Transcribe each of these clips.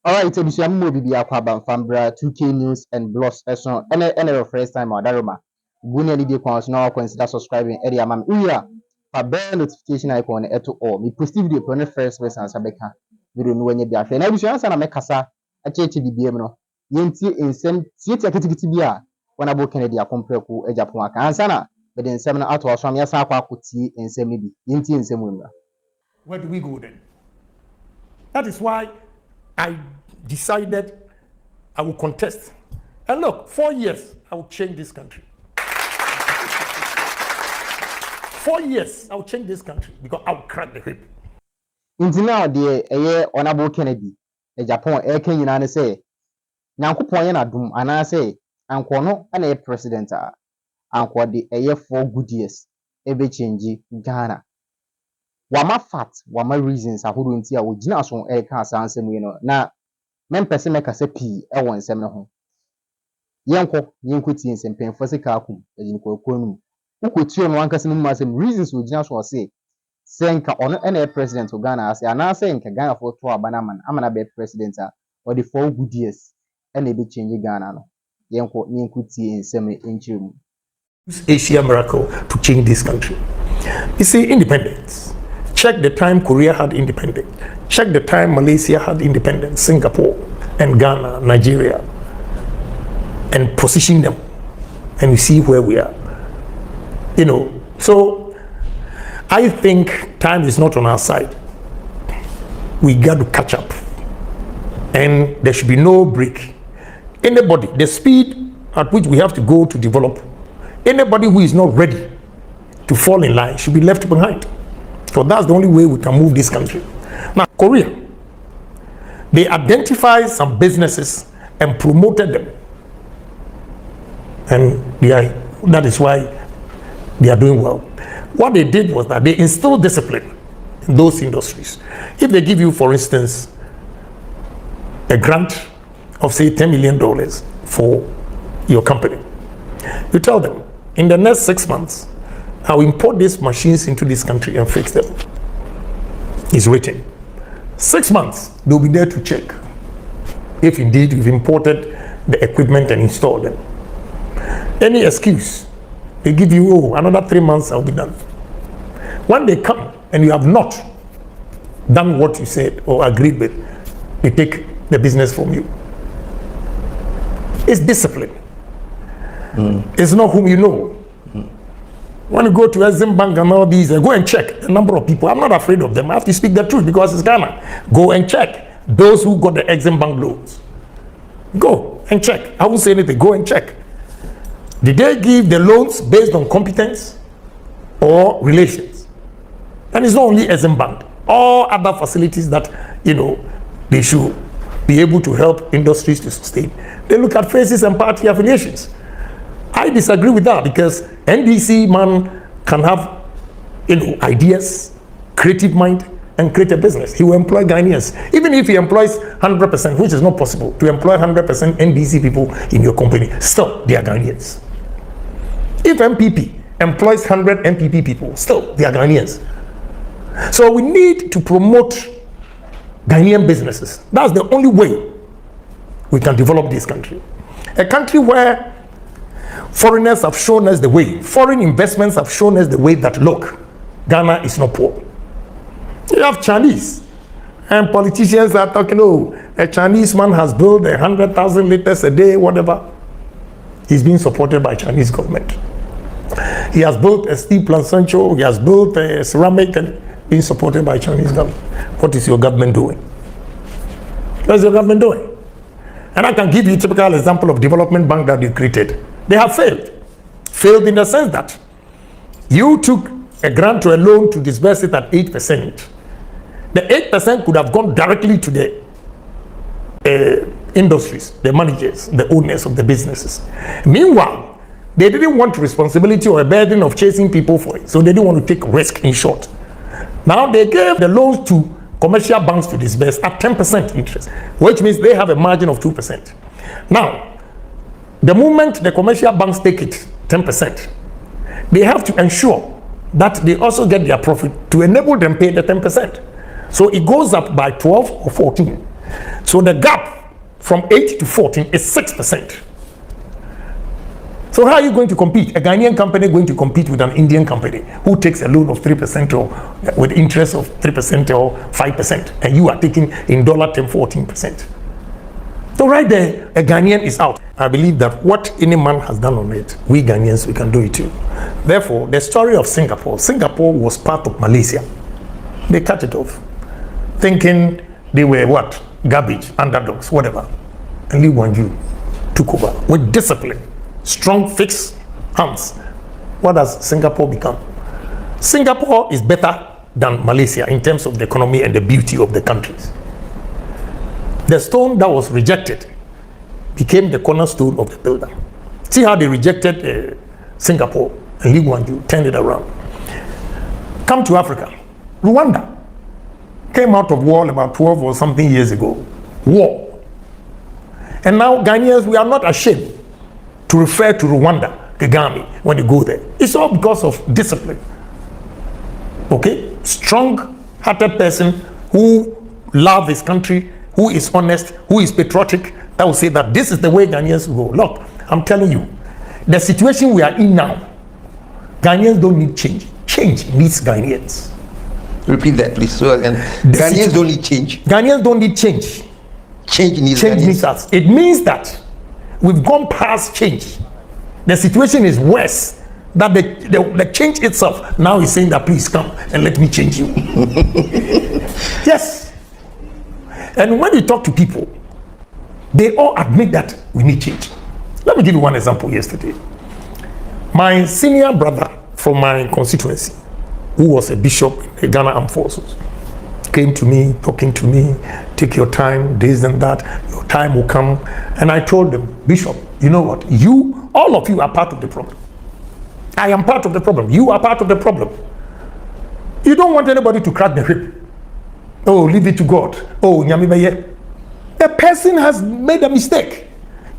Alright, so this is more BB Aquabam Fambra, 2K News and Blogs. And first time or Daruma. Bunya Lidi Kwans now consider subscribing. Eddie Amam Uya. A bell notification icon at all. Me post video on the first person Sabeka. Video no when you be a fan. I wish you answer a Mekasa. A church the BMO. Yenti in some theatre Kitibia. When I book Kennedy a compreku a Japan answer. But then 7 out of some Yasaka could see in some maybe. Yenti in some women. Where do we go then? That is why I decided I will contest. And look, 4 years, I will change this country. 4 years, I will change this country because I will crack the whip. Until now, the Honorable Kennedy, a Japan, a Kenyan, say, Nankupoyan Adum, and I say, Ankono, and a president, Anko the a year 4 good years, every change Ghana. Wama fact, wama reasons, I wouldn't see a would not so a cancer answer me, now, men person make us a P, a 1 7 Yanko, Yankuti, and some pain for the Kaku, as in Kokonu. Who could turn one person reasons would just say, Senka on any president of Ghana, as I say, Ghana for 2 Banaman, I'm an abbey president, or the 4 good years, and they be changing Ghana. Yanko, Yankuti, and semi interim. Asia miracle to change this country. You see, independence. Check the time Korea had independence. Check the time Malaysia had independence, Singapore and Ghana, Nigeria, and position them. And you see where we are. You know, so I think time is not on our side. We got to catch up. And there should be no break. Anybody, the speed at which we have to go to develop, anybody who is not ready to fall in line should be left behind. So that's the only way we can move this country. Now, Korea, they identified some businesses and promoted them. And that is why they are doing well. What they did was that they instilled discipline in those industries. If they give you, for instance, a grant of say $10 million for your company, you tell them, in the next 6 months, I'll import these machines into this country and fix them. It's written. 6 months, they'll be there to check if indeed you've imported the equipment and installed them. Any excuse, they give you, oh, another 3 months, I'll be done. When they come and you have not done what you said or agreed with, they take the business from you. It's discipline. It's not whom you know. When you go to Exim Bank and all these, go and check the number of people. I'm not afraid of them. I have to speak the truth because it's Ghana. Go and check those who got the Exim Bank loans. Go and check. I won't say anything. Go and check. Did they give the loans based on competence or relations? And it's not only Exim Bank. All other facilities that, you know, they should be able to help industries to sustain. They look at faces and party affiliations. I disagree with that because NDC man can have, you know, ideas, creative mind, and create a business. He will employ Ghanaians. Even if he employs 100%, which is not possible, to employ 100% NDC people in your company, still they are Ghanaians. If MPP employs 100 MPP people, still they are Ghanaians. So we need to promote Ghanaian businesses. That's the only way we can develop this country. A country where foreigners have shown us the way. Foreign investments have shown us the way that, look, Ghana is not poor. You have Chinese, and politicians are talking, oh, a Chinese man has built 100,000 liters a day, whatever. He's being supported by Chinese government. He has built a steel plant central, he has built a ceramic and being supported by Chinese government. What is your government doing? What is your government doing? And I can give you a typical example of development bank that you created. They have failed. Failed in the sense that you took a grant to a loan to disburse it at 8%. The 8% could have gone directly to the industries, the managers, the owners of the businesses. Meanwhile, they didn't want responsibility or a burden of chasing people for it. So they didn't want to take risk, in short. Now they gave the loans to commercial banks to disburse at 10% interest, which means they have a margin of 2%. Now, the moment the commercial banks take it 10%, they have to ensure that they also get their profit to enable them pay the 10%. So it goes up by 12 or 14. So the gap from 8 to 14 is 6%. So how are you going to compete? A Ghanaian company going to compete with an Indian company who takes a loan of 3% or with interest of 3% or 5%, and you are taking in dollar term 14%. So right there, a Ghanaian is out. I believe that what any man has done on it, we Ghanaians, we can do it too. Therefore, the story of Singapore was part of Malaysia. They cut it off, thinking they were what? Garbage, underdogs, whatever. And Lee Kuan Yew took over with discipline, strong fixed hands. What has Singapore become? Singapore is better than Malaysia in terms of the economy and the beauty of the countries. The stone that was rejected became the cornerstone of the builder. See how they rejected Singapore, and Lee Kuan Yew turned it around. Come to Africa. Rwanda came out of war about 12 or something years ago. War. And now Ghanaians, we are not ashamed to refer to Rwanda, Kagame, when you go there. It's all because of discipline. Okay? Strong-hearted person who loves his country, who is honest, who is patriotic, that will say that this is the way Ghanaians go. Look, I'm telling you, the situation we are in now, Ghanaians don't need change. Change needs Ghanaians. Repeat that, please. So again, Ghanaians don't need change. Ghanaians don't need change. Change needs us. It means that we've gone past change. The situation is worse. That the change itself now is saying that please come and let me change you. Yes. And when you talk to people, they all admit that we need change. Let me give you one example yesterday. My senior brother from my constituency, who was a bishop in the Ghana Armed Forces, came to me, talking to me, take your time, this and that, your time will come. And I told him, Bishop, you know what? You, all of you are part of the problem. I am part of the problem. You are part of the problem. You don't want anybody to crack the whip. Oh, leave it to God. Oh, Nyamibeye. The person has made a mistake.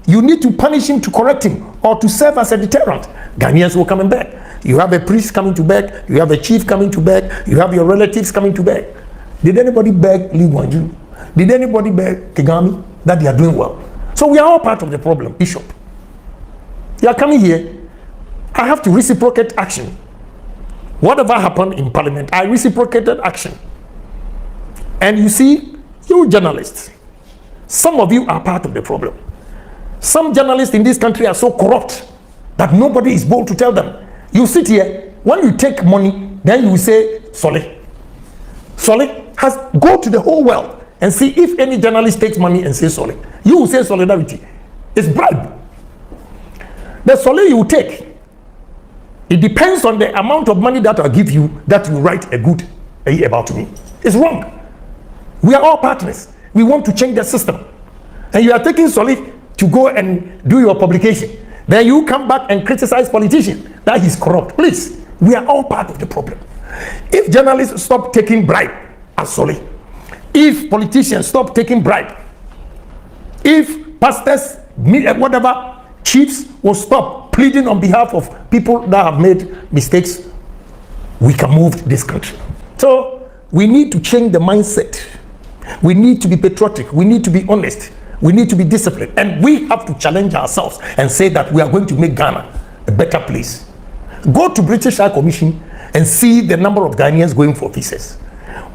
You need to punish him to correct him or to serve as a deterrent. Ghanaians will come and beg. You have a priest coming to beg. You have a chief coming to beg. You have your relatives coming to beg. Did anybody beg Lee Kuan Yew? Did anybody beg Kagame that they are doing well? So we are all part of the problem, Bishop. You are coming here. I have to reciprocate action. Whatever happened in Parliament, I reciprocated action. And you see, you journalists, some of you are part of the problem. Some journalists in this country are so corrupt that nobody is bold to tell them. You sit here, when you take money, then you will say, Solé. Solé has, go to the whole world and see if any journalist takes money and says Solé. You will say solidarity. It's bribe. The Solé you will take, it depends on the amount of money that I'll give you that you write a good about me. It's wrong. We are all partners. We want to change the system. And you are taking Solé to go and do your publication. Then you come back and criticize politicians that he's corrupt. Please, we are all part of the problem. If journalists stop taking bribe as Solé, if politicians stop taking bribe, if pastors, whatever, chiefs will stop pleading on behalf of people that have made mistakes, we can move this country. So we need to change the mindset. We need to be patriotic. We need to be honest. We need to be disciplined. And we have to challenge ourselves and say that we are going to make Ghana a better place. Go to British High Commission and see the number of Ghanaians going for visas.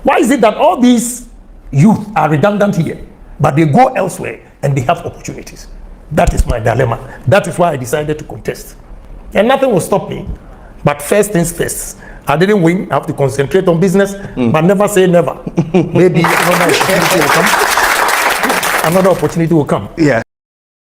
Why is it that all these youth are redundant here, but they go elsewhere and they have opportunities? That is my dilemma. That is why I decided to contest. And nothing will stop me. But first things first. I didn't win. I have to concentrate on business, but never say never. Maybe another opportunity will come. Yeah.